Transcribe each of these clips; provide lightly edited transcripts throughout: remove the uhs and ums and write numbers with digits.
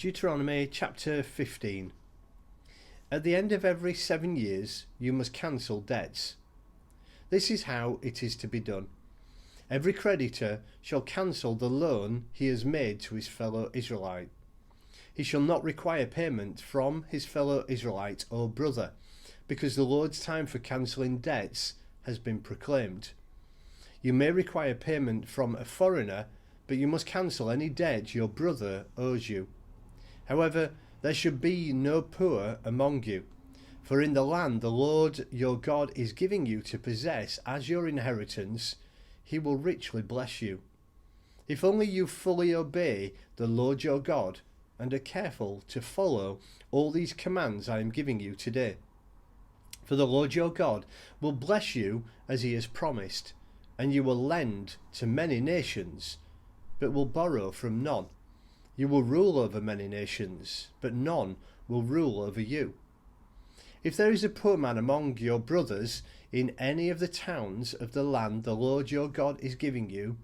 Deuteronomy chapter 15. At the end of every 7 years you must cancel debts. This is how it is to be done. Every creditor shall cancel the loan he has made to his fellow Israelite. He shall not require payment from his fellow Israelite or brother, because the Lord's time for cancelling debts has been proclaimed. You may require payment from a foreigner, but you must cancel any debt your brother owes you. However, there should be no poor among you, for in the land the Lord your God is giving you to possess as your inheritance, he will richly bless you. If only you fully obey the Lord your God and are careful to follow all these commands I am giving you today. For the Lord your God will bless you as he has promised, and you will lend to many nations, but will borrow from none. You will rule over many nations, but none will rule over you. If there is a poor man among your brothers in any of the towns of the land the Lord your God is giving you,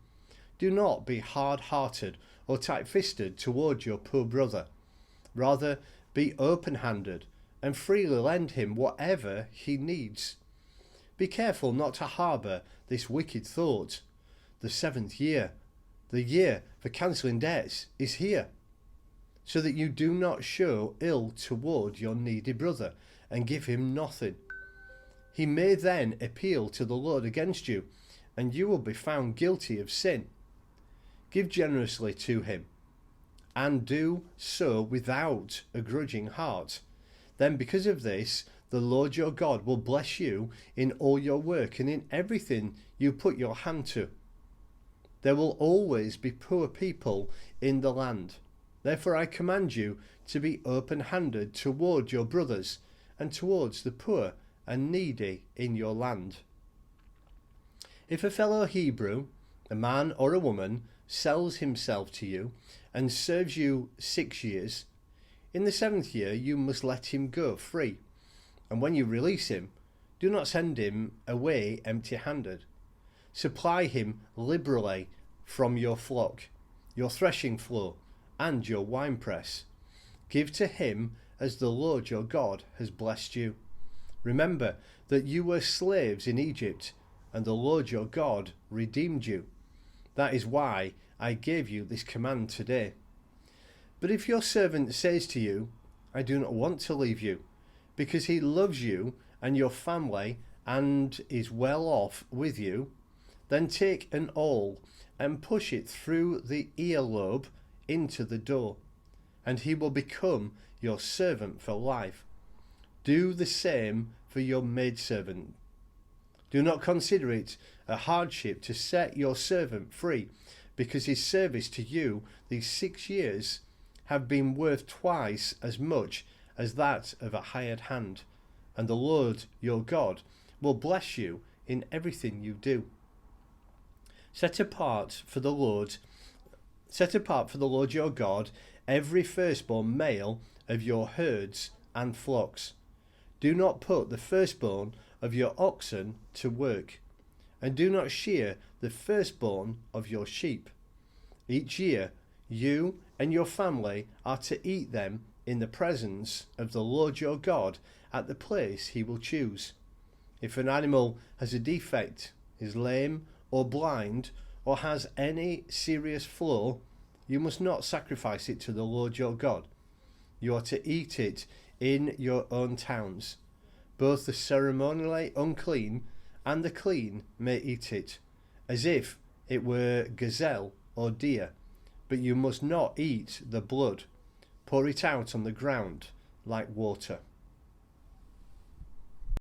do not be hard-hearted or tight-fisted toward your poor brother. Rather, be open-handed and freely lend him whatever he needs. Be careful not to harbour this wicked thought. The 7th year, the year for cancelling debts, is here, so that you do not show ill toward your needy brother and give him nothing. He may then appeal to the Lord against you, and you will be found guilty of sin. Give generously to him, and do so without a grudging heart. Then because of this, the Lord your God will bless you in all your work and in everything you put your hand to. There will always be poor people in the land. Therefore I command you to be open-handed toward your brothers and towards the poor and needy in your land. If a fellow Hebrew, a man or a woman, sells himself to you and serves you 6 years, in the 7th year you must let him go free. And when you release him, do not send him away empty-handed. Supply him liberally from your flock, your threshing floor, and your winepress. Give to him as the Lord your God has blessed you. Remember that you were slaves in Egypt, and the Lord your God redeemed you. That is why I gave you this command today. But if your servant says to you, I do not want to leave you, because he loves you and your family and is well off with you, then take an awl and push it through the earlobe into the door, and he will become your servant for life. Do the same for your maidservant. Do not consider it a hardship to set your servant free, because his service to you these 6 years have been worth twice as much as that of a hired hand, and the Lord your God will bless you in everything you do. Set apart for the Lord your God every firstborn male of your herds and flocks. Do not put the firstborn of your oxen to work, and do not shear the firstborn of your sheep. Each year you and your family are to eat them in the presence of the Lord your God at the place he will choose. If an animal has a defect, is lame or blind, or has any serious flaw, you must not sacrifice it to the Lord your God. You are to eat it in your own towns. Both the ceremonially unclean and the clean may eat it, as if it were gazelle or deer, but you must not eat the blood. Pour it out on the ground like water.